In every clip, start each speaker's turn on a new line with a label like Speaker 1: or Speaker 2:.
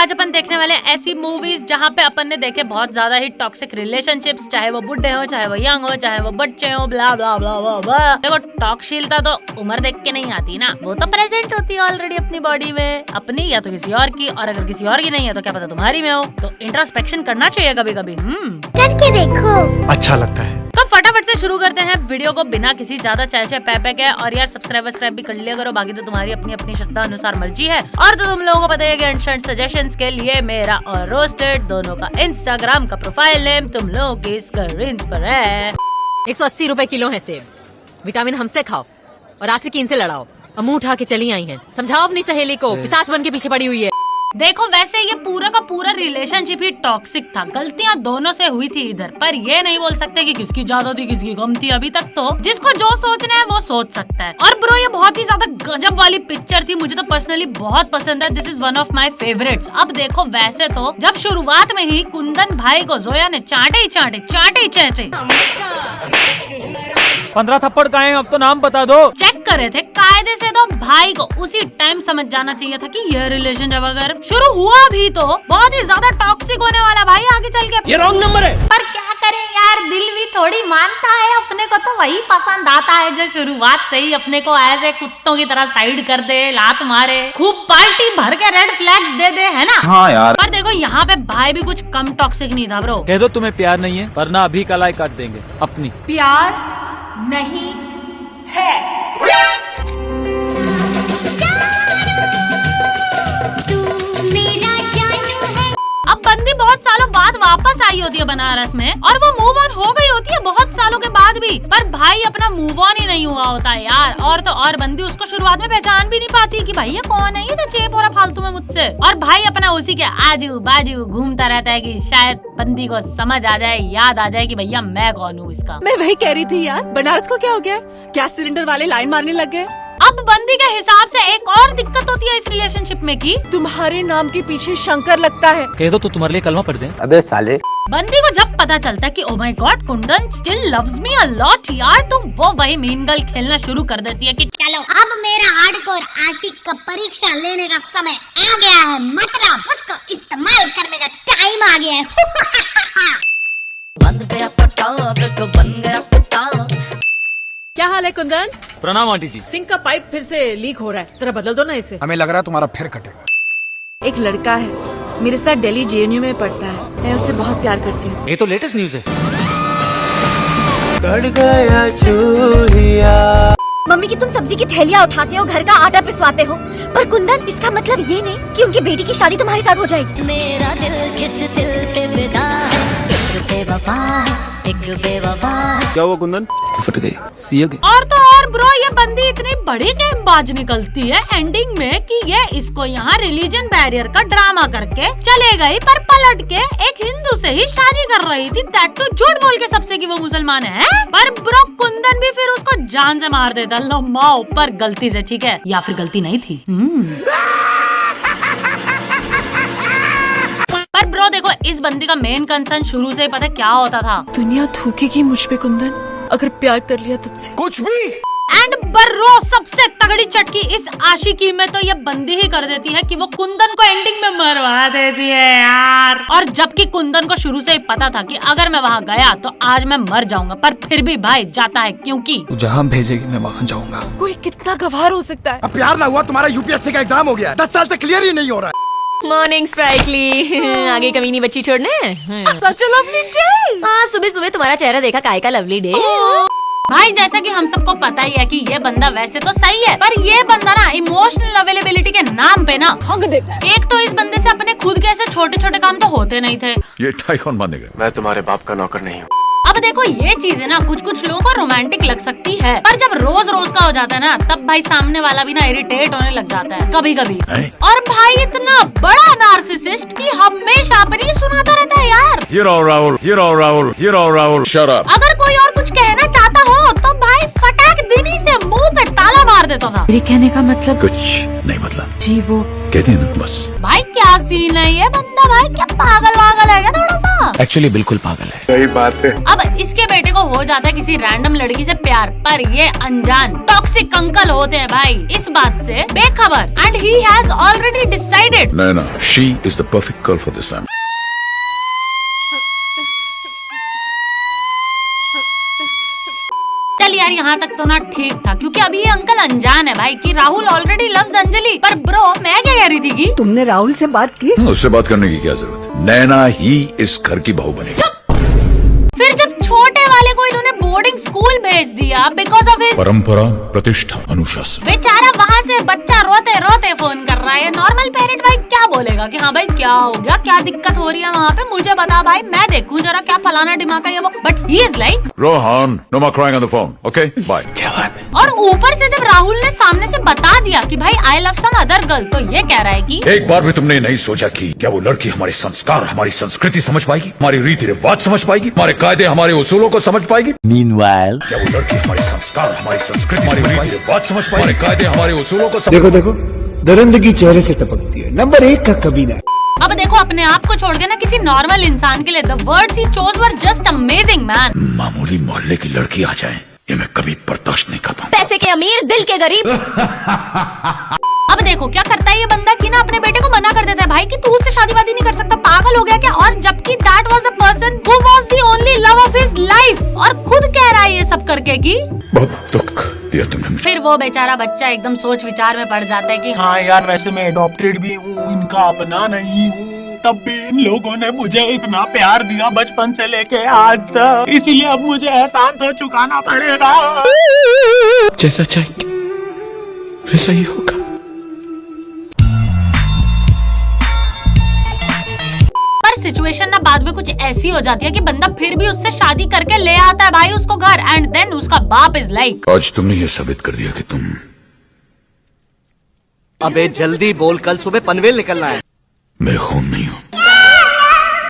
Speaker 1: आज अपन देखने वाले ऐसी मूवीज जहाँ पे अपन ने देखे बहुत ज्यादा ही टॉक्सिक रिलेशनशिप्स, चाहे वो बुढ़े हो, चाहे वो यंग हो, चाहे वो बच्चे हो, ब्ला ब्ला ब्ला ब्ला ब्ला। देखो टॉक्सिलता तो उम्र देख के नहीं आती ना, वो तो प्रेजेंट होती है ऑलरेडी अपनी बॉडी में, अपनी या तो किसी और की, और अगर किसी और की नहीं है तो क्या पता तुम्हारी में हो। तो इंट्रोस्पेक्शन करना चाहिए कभी कभी।
Speaker 2: करके देखो,
Speaker 3: अच्छा लगता है।
Speaker 1: तो फटाफट से शुरू करते हैं वीडियो को बिना किसी ज्यादा चहचे पैपे के। और यार सब्सक्राइब भी कर लिया करो, बाकी तो तुम्हारी अपनी अपनी श्रद्धा अनुसार मर्जी है। और तो तुम लोगों को पता है कि इंस्टेंट सजेशंस के लिए मेरा और रोस्टेड दोनों का इंस्टाग्राम का प्रोफाइल नेम तुम लोगों की स्क्रीन पर है।
Speaker 4: 180 रुपए किलो है सेब। विटामिन हमसे खाओ और आशिकीन से लड़ाओ। अब मुंह उठा के चली आई हैं। समझाओ अपनी सहेली को, पिशाच बन के पीछे पड़ी हुई है।
Speaker 1: देखो वैसे ये पूरा का पूरा रिलेशनशिप ही टॉक्सिक था, गलतियां दोनों से हुई थी इधर, पर ये नहीं बोल सकते कि किसकी ज्यादा थी किसकी कम थी। अभी तक तो जिसको जो सोचना है वो सोच सकता है। और ब्रो ये बहुत ही ज्यादा गजब वाली पिक्चर थी, मुझे तो पर्सनली बहुत पसंद है। This is one of my favourites. अब देखो वैसे तो जब शुरुआत में ही कुंदन भाई को जोया ने चाटे ही चाटे
Speaker 3: 15 थप्पड़ का है, अब तो नाम बता दो।
Speaker 1: चेक करे थे कायदे से, तो भाई को उसी टाइम समझ जाना चाहिए था कि यह रिलेशनशिप अगर शुरू हुआ भी तो बहुत ही ज्यादा टॉक्सिक होने वाला भाई आगे चल के।
Speaker 3: ये रॉन्ग नंबर है।
Speaker 1: पर क्या करें यार, दिल भी थोड़ी मानता है, अपने को तो वही पसंद आता है जो शुरुआत से ही अपने को ऐसे कुत्तों की तरह साइड कर दे, लात मारे, खूब पार्टी भर के रेड फ्लैग्स दे दे, है ना।
Speaker 5: हाँ यार।
Speaker 1: पर देखो यहाँ पे भाई भी कुछ कम टॉक्सिक नहीं था ब्रो।
Speaker 3: कह दो तुम्हें प्यार नहीं है, वरना अभी कलाई काट देंगे अपनी।
Speaker 6: प्यार नहीं है।
Speaker 1: अब बंदी बहुत सालों बाद वापस आई होती है बनारस में, और वो मूव ऑन हो गई होती है बहुत सालों के बाद भी, पर भाई अपना मूव ऑन ही नहीं हुआ होता है यार। और तो और बंदी उसको शुरुआत में पहचान भी नहीं पाती कि भाई ये कौन है, ये तो चेप हो रहा फालतू में मुझसे। और भाई अपना उसी के आजू बाजू घूमता रहता है कि शायद बंदी को समझ आ जाए, याद आ जाए कि भैया मैं कौन हूँ इसका।
Speaker 6: मैं वही कह रही थी यार, बनारस को क्या हो गया? गैस सिलेंडर वाले लाइन मारने लग गए।
Speaker 1: अब बंदी के हिसाब से एक और दिक्कत होती है इस रिलेशनशिप में कि
Speaker 6: तुम्हारे नाम के पीछे शंकर लगता है।
Speaker 3: कह दो तो तुम्हारे लिए कलमा पढ़ दें।
Speaker 5: अबे साले।
Speaker 1: बंदी को जब पता चलता है कि oh my God Kundan still loves me a lot यार, तो वो वही मीन गर्ल खेलना शुरू कर देती है कि
Speaker 2: चलो अब मेरा हार्डकोर आशिक का परीक्षा लेने का समय आ गया है, मतलब उसको इस्तेमाल करने का टाइम आ गया है।
Speaker 4: बंद गया पटाव, देखो बन गया पटाव।
Speaker 6: क्या हाल है कुंदन?
Speaker 3: प्रणाम आंटी जी।
Speaker 6: सिंक का पाइप फिर से लीक हो रहा है, जरा बदल दो ना इसे।
Speaker 5: हमें लग रहा है तुम्हारा फिर कटेगा।
Speaker 6: एक लड़का है मेरे साथ, दिल्ली JNU में पढ़ता है, मैं उससे बहुत प्यार करती हूँ।
Speaker 3: ये तो लेटेस्ट न्यूज है।
Speaker 5: कट गया चूहिया।
Speaker 7: मम्मी की तुम सब्जी की थैलियाँ उठाते हो, घर का आटा पिसवाते हो, पर कुंदन इसका मतलब ये नहीं कि उनकी बेटी की शादी तुम्हारे साथ हो जाएगी।
Speaker 4: मेरा दिल किस दिल पे विदा है, एक बेवफा एक बेवफा।
Speaker 5: क्या हुआ कुंदन? फट गई। सी हो।
Speaker 1: और तो और ब्रो ये बंदी इतनी बड़ी गेमबाज निकलती है एंडिंग में कि ये इसको यहाँ रिलीजन बैरियर का ड्रामा करके चले गई, पर पलट के एक हिंदू से ही शादी कर रही थी, दैट तो झूठ बोल के सबसे कि वो मुसलमान है। पर ब्रो कुंदन भी फिर उसको जान से मार देता लम्मा ऊपर गलती से, ठीक है, या फिर गलती नहीं थी। पर ब्रो देखो इस बंदी का मेन कंसर्न शुरू से ही पता क्या होता था,
Speaker 6: दुनिया थूकेगी मुझ पे कुंदन, अगर प्यार कर लिया तुझसे।
Speaker 5: कुछ भी।
Speaker 1: एंड बर्रो सबसे तगड़ी चटकी इस आशिकी में तो ये बंदी ही कर देती है कि वो कुंदन को एंडिंग में मरवा देती है यार। और जबकि कुंदन को शुरू से ही पता था कि अगर मैं वहाँ गया तो आज मैं मर जाऊंगा, पर फिर भी भाई जाता है क्योंकि
Speaker 5: जहाँ भेजेगी मैं वहाँ जाऊंगा।
Speaker 6: कोई कितना गवार हो सकता है?
Speaker 5: अब प्यार ना हुआ, तुम्हारा UPSC का एग्जाम हो गया, 10 साल से क्लियर ही नहीं हो रहा है।
Speaker 4: Morning sprightly. आगे कमीनी बच्ची छोड़ने।
Speaker 6: Such lovely day.
Speaker 4: हाँ सुबह सुबह तुम्हारा चेहरा देखा, काय का लवली डे।
Speaker 1: भाई जैसा कि हम सबको पता ही है कि ये बंदा वैसे तो सही है, पर ये बंदा ना इमोशनल अवेलेबिलिटी के नाम पे ना
Speaker 6: हक देता है।
Speaker 1: एक तो इस बंदे से अपने खुद के ऐसे छोटे छोटे काम तो होते नहीं थे।
Speaker 8: ये टाई कौन बांधेगा?
Speaker 5: मैं तुम्हारे बाप का नौकर नहीं हूँ।
Speaker 1: अब देखो ये चीजें ना कुछ कुछ लोगों को रोमांटिक लग सकती है, पर जब रोज रोज का हो जाता है ना, तब भाई सामने वाला भी ना इरिटेट होने लग जाता है कभी कभी। और भाई इतना बड़ा नार्सिसिस्ट कि हमेशा अपनी सुनाता रहता है यार।
Speaker 8: Hero Rahul, hero Rahul, hero Rahul, shut up.
Speaker 1: अगर कोई और कुछ कहना चाहता हो तो भाई फटाक दिनी से मुंह पे ताला मार देता था।
Speaker 6: मेरे कहने का मतलब
Speaker 8: कुछ नहीं मतलब
Speaker 6: जी वो
Speaker 8: कहते हैं ना बस।
Speaker 1: भाई क्या सीन है ये बंदा, भाई क्या पागल वागल है क्या थोड़ा सा?
Speaker 8: एक्चुअली बिल्कुल पागल है।
Speaker 5: सही बात है।
Speaker 1: अब इसके बेटे को हो जाता है किसी रैंडम लड़की से प्यार, पर ये अनजान टॉक्सिक अंकल होते हैं भाई इस बात से बेखबर, and he has already decided.
Speaker 8: Naina, she is the perfect girl for this family.
Speaker 1: चल यार यहाँ तक तो ना ठीक था, क्योंकि अभी ये अंकल अनजान है भाई कि राहुल ऑलरेडी लव्स अंजलि। पर ब्रो मैं क्या कह रही थी कि
Speaker 9: तुमने राहुल से बात की?
Speaker 8: उससे बात करने की क्या जरूरत है? नैना ही इस घर की बहू बनेगी।
Speaker 1: फिर जब छोटे वाले को इन्होंने बोर्डिंग स्कूल भेज दिया बिकॉज ऑफ हिज
Speaker 8: परंपरा, प्रतिष्ठा, अनुशासन।
Speaker 1: बेचारा वहाँ से बच्चा रोते रोते फोन कर रहा है। नॉर्मल पेरेंट भाई क्या बोलेगा कि हाँ भाई क्या हो गया, क्या दिक्कत हो रही है वहाँ पे, मुझे बता भाई, मैं देखूं जरा क्या फलाना दिमाग है ये वो। But he is like
Speaker 8: Rohan, no more crying on the phone, okay? Bye. क्या बात है?
Speaker 1: और ऊपर से जब राहुल ने सामने से बता दिया कि भाई I love some other girl, तो ये कह रहा है कि
Speaker 8: एक बार भी तुमने नहीं सोचा कि क्या वो लड़की हमारे संस्कार, हमारी संस्कृति समझ पाएगी, हमारी रीति रिवाज समझ पाएगी, हमारे कायदे, हमारे उसूलों को समझ पाएगी?
Speaker 5: Meanwhile,
Speaker 8: क्या वो लड़की हमारे संस्कार, हमारी संस्कृति, हमारी रीति रिवाज समझ पाएगी, हमारे कायदे, हमारे उसूलों को समझ?
Speaker 9: देखो देखो, दरिंदगी चेहरे से टपकती है। नंबर 1 का कमीना।
Speaker 1: अब देखो अपने आप को छोड़ के ना किसी नॉर्मल इंसान के लिए the words he chose were just amazing man.
Speaker 8: मामूली मोहल्ले की लड़की आ जाए, ये मैं कभी बर्दाश्त नहीं कर पाऊंगा।
Speaker 7: पैसे के अमीर, दिल के गरीब।
Speaker 1: अब देखो क्या करता है ये बंदा कि ना अपने बेटे को मना कर देता है भाई कि तू उससे शादी वादी नहीं कर सकता, पागल हो गया क्या? और जबकि that was the person who was the only love of his life, और खुद कह रहा है ये सब करके कि
Speaker 8: बहुत दुख दिया तुमने मुझे।
Speaker 1: फिर वो बेचारा बच्चा एकदम सोच विचार में पड़ जाता है कि
Speaker 10: हाँ यार वैसे मैं अडॉप्टेड भी हूँ, इनका अपना नहीं हूँ, तब भी इन लोगों ने मुझे इतना प्यार दिया बचपन से लेके आज तक, इसीलिए अब मुझे एहसान तो चुकाना पड़ेगा।
Speaker 8: जैसा चाहेंगे वैसा ही होगा।
Speaker 1: पर सिचुएशन ना बाद में कुछ ऐसी हो जाती है कि बंदा फिर भी उससे शादी करके ले आता है भाई उसको घर, एंड देन उसका बाप इज लाइक
Speaker 8: आज तुमने ये साबित कर दिया कि तुम।
Speaker 9: अबे जल्दी बोल, कल सुबह पनवेल निकलना है।
Speaker 8: मैं खून नहीं हूँ।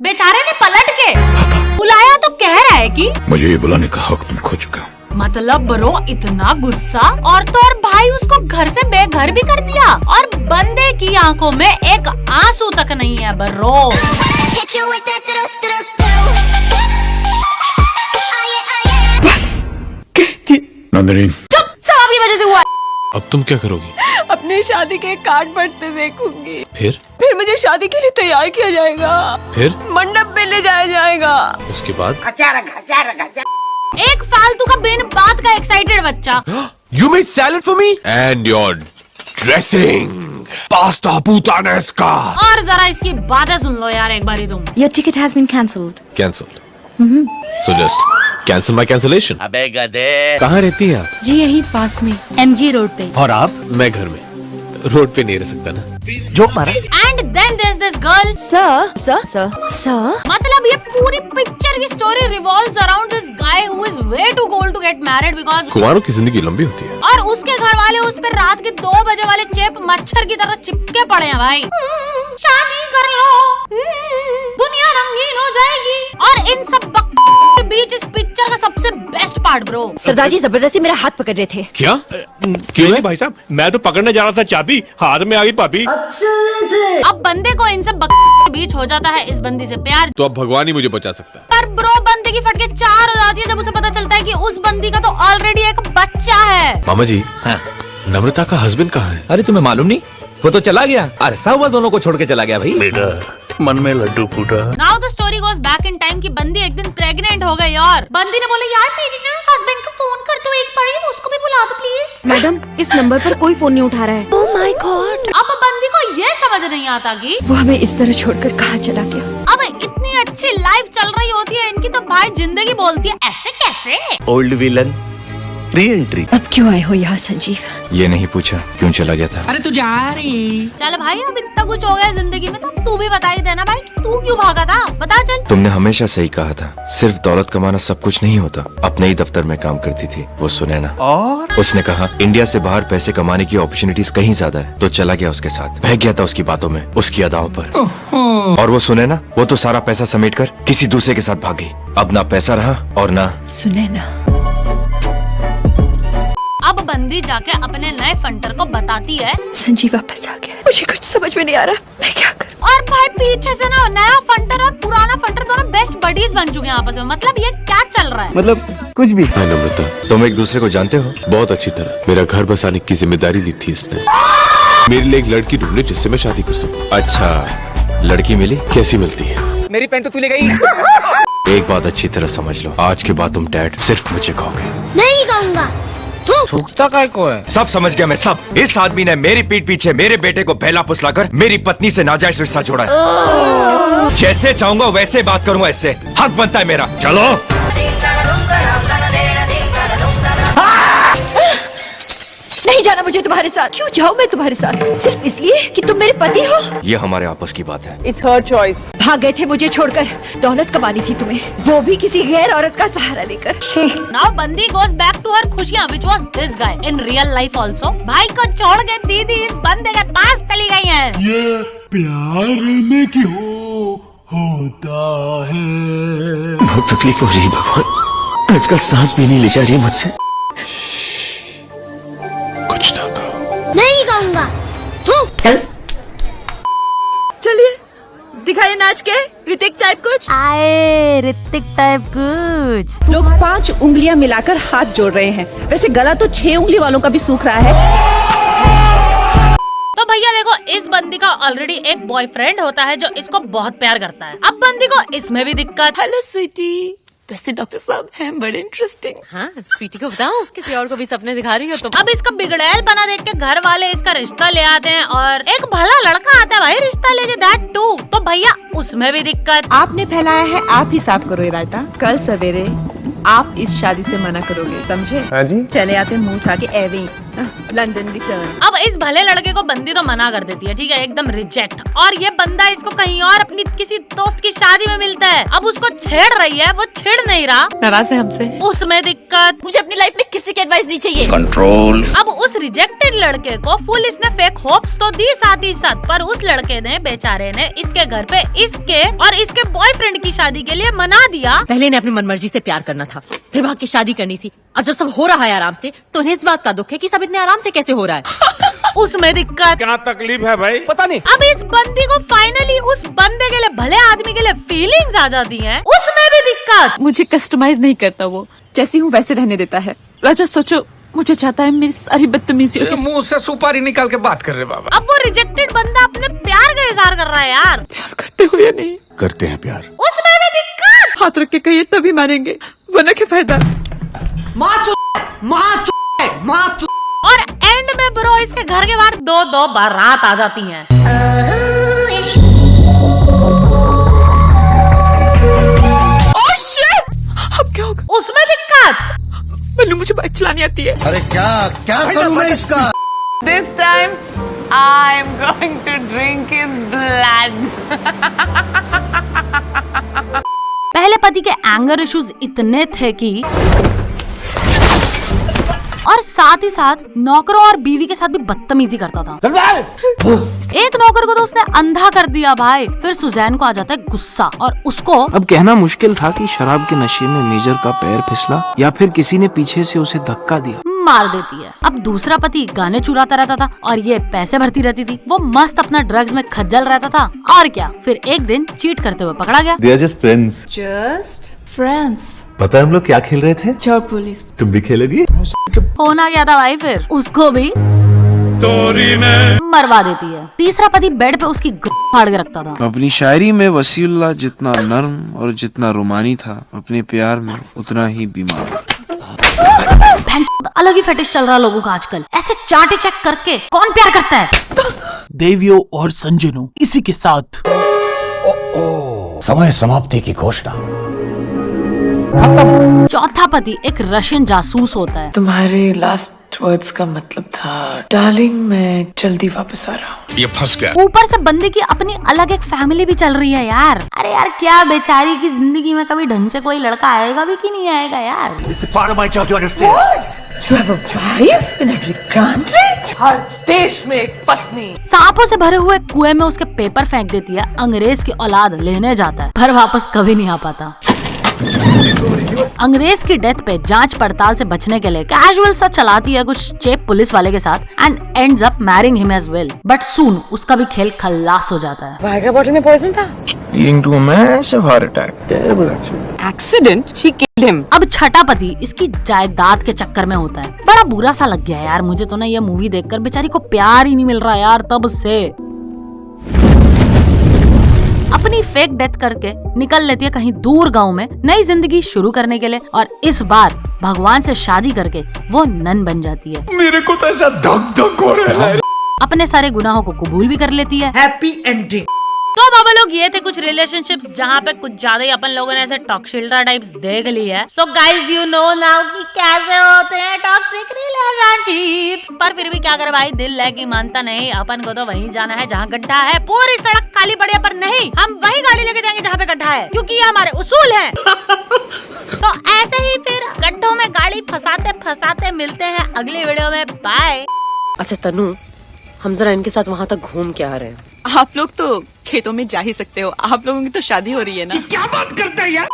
Speaker 1: बेचारे ने पलट के बुलाया तो कह रहा है कि
Speaker 8: मुझे ये बुलाने का हक तुम खो चुके हो।
Speaker 1: मतलब ब्रो इतना गुस्सा, और तो और भाई उसको घर से बेघर भी कर दिया, और बंदे की आंखों में एक आंसू तक नहीं है ब्रो।
Speaker 8: नंदिनी,
Speaker 7: चुप, सब आपकी वजह से हुआ।
Speaker 11: अब तुम क्या करोगी?
Speaker 6: अपनी शादी के कार्ड बढ़ते देखूंगी।
Speaker 11: फिर
Speaker 6: मुझे शादी के लिए तैयार किया जाएगा,
Speaker 11: फिर
Speaker 6: मंडप में ले जाया जाएगा।
Speaker 11: उसके बाद
Speaker 1: एक फालतू का बिन बात का एक्साइटेड बच्चा।
Speaker 5: you made salad for me?
Speaker 11: And your
Speaker 5: Dressing, pasta puttanesca.
Speaker 1: और जरा इसकी बातें सुन लो यार एक बारी तुम।
Speaker 6: Your ticket has been cancelled.
Speaker 11: Cancel. So just cancel my cancellation.
Speaker 5: अबे गधे।
Speaker 11: कहाँ रहती हैं आप?
Speaker 6: जी यही पास में, MG रोड पे।
Speaker 5: और आप?
Speaker 11: मैं घर में, रोड पे नहीं रह सकता ना।
Speaker 5: जोक मारा?
Speaker 1: And then there is this girl.
Speaker 6: Sir
Speaker 1: मतलब ये पूरी पिक्चर की story revolves around this guy who is way too old to get married because
Speaker 11: कुंवारों की जिंदगी लंबी होती है।
Speaker 1: और उसके घर वाले उस पर रात के 2 बजे वाले चेप मच्छर की तरह चिपके पड़े हैं भाई। शादी कर लो, दुनिया रंगीन हो जाएगी। और इन सब के बीच इस पिक्चर का सबसे बेस्ट पार्ट ब्रो,
Speaker 7: सरदार जी जबरदस्ती मेरा हाथ पकड़ रहे थे।
Speaker 11: क्या?
Speaker 10: क्यों भाई साहब, मैं तो पकड़ने जा रहा था चाबी, हाथ में आ गई भाभी।
Speaker 1: अब बंदे को इन सब के बीच हो जाता है इस बंदी से प्यार,
Speaker 11: तो अब भगवान ही मुझे बचा सकता है।
Speaker 1: पर ब्रो बंदे की फटके 4 हो जाती है जब उसे पता चलता है कि उस बंदी का तो ऑलरेडी एक बच्चा है।
Speaker 11: मामा जी, नम्रता का हस्बैंड कहाँ है?
Speaker 3: अरे तुम्हें मालूम नहीं? वो तो चला गया, अरसा हुआ दोनों को छोड़ के चला गया भाई।
Speaker 8: बेटा मन में लड्डू फूटा।
Speaker 1: Now the story goes back in time कि बंदी एक दिन प्रेग्नेंट हो गई और बंदी ने बोला यार मेरे ना हस्बैंड को फोन कर दो एक बार, उसको भी बुला दो प्लीज।
Speaker 6: मैडम इस नंबर पर कोई फोन नहीं उठा रहा है।
Speaker 7: Oh my God!
Speaker 1: अब बंदी को ये समझ नहीं आता कि
Speaker 6: वो हमें इस तरह छोड़कर कहाँ चला गया।
Speaker 1: अब इतनी अच्छी लाइफ चल रही होती है इनकी, तो भाई जिंदगी बोलती है ऐसे कैसे।
Speaker 5: Old villain re entry.
Speaker 6: अब क्यों आए हो यहाँ संजीव?
Speaker 11: ये नहीं पूछा क्यों चला गया था।
Speaker 6: अरे तू जा रही।
Speaker 1: चल भाई अब इतना कुछ हो गया जिंदगी में, तो अब तू भी बता ही देना भाई कि तू क्यों भागा था, बता चल।
Speaker 11: तुमने हमेशा सही कहा था, सिर्फ दौलत कमाना सब कुछ नहीं होता। अपने ही दफ्तर में काम करती थी वो सुनैना, और उसने कहा इंडिया से बाहर पैसे कमाने की अपॉर्चुनिटीज कहीं ज्यादा है, तो चला गया उसके साथ। बह गया था उसकी बातों में, उसकी अदाओं पर। और वो सुनैना, वो तो सारा पैसा समेट कर किसी दूसरे के साथ भाग गई। अब ना पैसा रहा और ना
Speaker 6: सुनैना।
Speaker 1: अब बंदी जाके अपने नए फंटर को बताती है
Speaker 6: संजीव वापस आ गया, मुझे कुछ समझ में नहीं आ रहा, मैं क्या करूं?
Speaker 1: और भाई पीछे से ना नया फंटर और पुराना फंटर दोनों बेस्ट बडीज बन चुके हैं आपस में। मतलब ये क्या चल रहा है?
Speaker 9: मतलब कुछ भी।
Speaker 11: हाँ नम्रता, तुम एक दूसरे को जानते हो?
Speaker 12: बहुत अच्छी तरह। मेरा घर बसाने की जिम्मेदारी ली थी इसने। मेरे लिए एक लड़की ढूंढने जिससे मैं शादी कर सकूं।
Speaker 11: अच्छा, लड़की मिली?
Speaker 12: कैसी मिलती है?
Speaker 9: मेरी पेन तो तू ले गई।
Speaker 11: एक बात अच्छी तरह समझ लो, आज के बाद तुम डैड सिर्फ मुझे कहोगे।
Speaker 2: नहीं कहूँगा।
Speaker 9: थूकता काय को है?
Speaker 11: सब समझ गया मैं, सब। इस आदमी ने मेरी पीठ पीछे मेरे बेटे को बहला फुसलाकर मेरी पत्नी से नाजायज रिश्ता जोड़ा है। जैसे चाहूंगा वैसे बात करूंगा इससे, हक बनता है मेरा। चलो।
Speaker 7: नहीं जाना मुझे तुम्हारे साथ। क्यों जाऊँ मैं तुम्हारे साथ? सिर्फ इसलिए कि तुम मेरे पति हो?
Speaker 11: ये हमारे आपस की बात है।
Speaker 6: It's her choice.
Speaker 7: भाग गए थे मुझे छोड़कर, दौलत कमानी थी तुम्हें, वो भी किसी गैर औरत का सहारा लेकर।
Speaker 1: Now बंदी goes back to her खुशियाँ, which was this guy in real life also। भाई को छोड़ के दीदी इस बंदे के पास चली गई है।
Speaker 10: ये प्यार में क्यों होता है?
Speaker 9: बहुत तकलीफ हो रही है भगवान, आजकल सांस भी नहीं ले जा रही है मुझसे।
Speaker 12: कुछ ना कहो।
Speaker 2: नहीं कहूँगा।
Speaker 6: चलिए दिखाइए नाच के ऋतिक टाइप कुछ।
Speaker 1: आए ऋतिक टाइप कुछ।
Speaker 6: लोग 5 उंगलियां मिलाकर हाथ जोड़ रहे हैं, वैसे गला तो 6 उंगली वालों का भी सूख रहा है।
Speaker 1: तो भैया देखो, इस बंदी का ऑलरेडी एक बॉयफ्रेंड होता है जो इसको बहुत प्यार करता है। अब बंदी को इसमें भी दिक्कत।
Speaker 6: हेलो स्वीटी, वैसे डॉक्टर साहब हैं बड़े इंटरेस्टिंग।
Speaker 4: हाँ, स्वीटी को बताऊं? किसी और को भी सपने दिखा रही हो तुम।
Speaker 1: अब इसका बिगड़ैल बना देख के घर वाले इसका रिश्ता ले आते हैं और एक भला लड़का आता है भाई रिश्ता लेके, दैट टू। तो भैया उसमें भी दिक्कत।
Speaker 6: आपने फैलाया है, आप ही साफ करो ये रायता। कल सवेरे आप इस शादी से मना करोगे, समझे?
Speaker 9: हाँ जी।
Speaker 6: चले आते मुंह उठा के एवे लंदन रिटर्न।
Speaker 1: अब इस भले लड़के को बंदी तो मना कर देती है, ठीक है, एकदम रिजेक्ट। और ये बंदा इसको कहीं और अपनी किसी दोस्त की शादी में मिलता है। अब उसको छेड़ रही है, वो छेड़ नहीं रहा,
Speaker 6: नाराज है हमसे।
Speaker 1: उसमें दिक्कत।
Speaker 7: मुझे अपनी लाइफ में किसी की एडवाइस नहीं चाहिए।
Speaker 8: कंट्रोल।
Speaker 1: अब उस रिजेक्टेड लड़के को फुल इसने फेक होप्स तो दी साथ ही साथ, पर उस लड़के ने बेचारे ने इसके घर पे इसके और इसके बॉयफ्रेंड की शादी के लिए मना दिया।
Speaker 4: पहले इन्हें अपनी मनमर्जी से प्यार करना था, फिर भाग के शादी करनी थी। अब जब सब हो रहा है आराम से, तो उन्हें इस बात का दुख है कि सब इतने आराम से कैसे हो रहा है।
Speaker 1: उसमें दिक्कत।
Speaker 12: क्या तकलीफ है भाई?
Speaker 9: पता नहीं।
Speaker 1: अब इस बंदी को फाइनली उस बंदे के लिए, भले आदमी के लिए फीलिंग्स आ जाती हैं, उसमें भी दिक्कत।
Speaker 6: मुझे कस्टमाइज नहीं करता वो, जैसी हूँ वैसे रहने देता है। राजा सोचो, मुझे चाहता है मेरी सारी बदतमीजियों के
Speaker 9: मुंह से सुपारी निकाल के बात कर रहे बाबा।
Speaker 1: अब वो रिजेक्टेड बंदा अपने प्यार का इजहार कर रहा है यार।
Speaker 6: प्यार करते हो या नहीं?
Speaker 12: करते हैं प्यार।
Speaker 1: उसमें भी दिक्कत।
Speaker 6: हाथ रख के कहिए तभी मानेंगे, वरना क्या फायदा।
Speaker 1: और एंड में ब्रो इसके घर के बाहर 2 बारात आ जाती हैं।
Speaker 6: Oh shit! अब क्या होगा?
Speaker 1: उसमें दिक्कत।
Speaker 6: मल्लू, मुझे बाइक चलानी आती है।
Speaker 5: अरे क्या करूँ मैं इसका?
Speaker 6: This time I'm going to drink his blood.
Speaker 1: पहले पति के एंगर इश्यूज इतने थे कि, और साथ ही साथ नौकरों और बीवी के साथ भी बदतमीजी करता था। एक नौकर को तो उसने अंधा कर दिया भाई। फिर सुजैन को आ जाता है गुस्सा और उसको
Speaker 13: अब कहना मुश्किल था कि शराब के नशे में मेजर का पैर फिसला या फिर किसी ने पीछे से उसे धक्का दिया।
Speaker 1: मार देती है। अब दूसरा पति गाने चुराता रहता था और ये पैसे भरती रहती थी। वो मस्त अपना ड्रग्स में खज्जल रहता था। और क्या, फिर एक दिन चीट करते हुए पकड़ा गया।
Speaker 12: They are just friends.
Speaker 6: Just friends.
Speaker 12: पता है हम लोग क्या खेल रहे थे?
Speaker 6: चोर पुलिस।
Speaker 12: तुम भी खेलोगी?
Speaker 1: होना क्या था भाई, फिर उसको भी मरवा देती है। तीसरा पति बेड पे उसकी फाड़ के रखता था।
Speaker 13: अपनी शायरी में वसीउल्लाह जितना नर्म और जितना रुमानी था, अपने प्यार में उतना ही बीमार।
Speaker 1: अलग ही फेटिश चल रहा लोगों का आजकल। ऐसे चाटे चेक करके कौन प्यार करता है?
Speaker 10: देवियों और संजनों, इसी के साथ
Speaker 8: समय समाप्ति की घोषणा।
Speaker 1: चौथा पति एक रशियन जासूस होता है।
Speaker 6: तुम्हारे लास्ट वर्ड्स का मतलब था, डार्लिंग मैं जल्दी वापस आ रहा हूँ।
Speaker 8: ये फंस गया।
Speaker 1: ऊपर से बंदे की अपनी अलग एक फैमिली भी चल रही है यार। अरे यार, क्या बेचारी की जिंदगी में कभी ढंग से कोई लड़का आएगा भी कि नहीं आएगा यार।
Speaker 8: It's a part of my job to understand.
Speaker 6: What? To have a wife in every country? हर देश में एक पत्नी।
Speaker 1: सांपों से भरे हुए कुएं में उसके पेपर फेंक देती है। अंग्रेज की औलाद लेने जाता है, पर वापस कभी नहीं आ पाता। अंग्रेज की डेथ पे जांच पड़ताल से बचने के लिए कैजुअल सा चलाती है कुछ चेप पुलिस वाले के साथ and ends up marrying him as well. But soon उसका भी खेल खल्लास हो जाता है।
Speaker 6: वाइग्रा बॉटल में पॉइजन था।
Speaker 13: leading to a massive heart attack. Terrible accident.
Speaker 6: Accident? She killed him.
Speaker 1: अब छठा पति इसकी जायदाद के चक्कर में होता है। बड़ा बुरा सा लग गया यार मुझे तो ना ये मूवी देखकर, बेचारी को प्यार ही नहीं मिल रहा यार तब से। अपनी फेक डेथ करके निकल लेती है कहीं दूर गांव में नई जिंदगी शुरू करने के लिए, और इस बार भगवान से शादी करके वो नन बन जाती है।
Speaker 8: मेरे को तो ऐसा धक धक हो रहा है।
Speaker 1: अपने सारे गुनाहों को कबूल भी कर लेती है।
Speaker 5: Happy ending.
Speaker 1: तो बाबा लोग ये थे कुछ रिलेशनशिप्स जहाँ पे कुछ ज्यादा ही अपन लोगों ने ऐसे टॉक्सिल्ड्रा टाइप्स देख ली है। So guys you know now कि कैसे होते हैं टॉक्सिक रिलेशनशिप्स। पर फिर भी क्या करे भाई, दिल है कि मानता नहीं। अपन को तो वहीं जाना है जहाँ गड्ढा है। पूरी सड़क खाली पड़ी है पर नहीं, हम वही गाड़ी लेके जाएंगे जहाँ पे गड्ढा है, क्योंकि ये हमारे उसूल है। तो ऐसे ही फिर गड्ढों में गाड़ी फंसाते फंसाते मिलते हैं अगली वीडियो में। बाय।
Speaker 4: अच्छा तनु, हम जरा इनके साथ वहाँ तक घूम के आ रहे हैं।
Speaker 6: आप लोग तो खेतों में जा ही सकते हो, आप लोगों की तो शादी हो रही है ना।
Speaker 5: क्या बात करते हैं यार।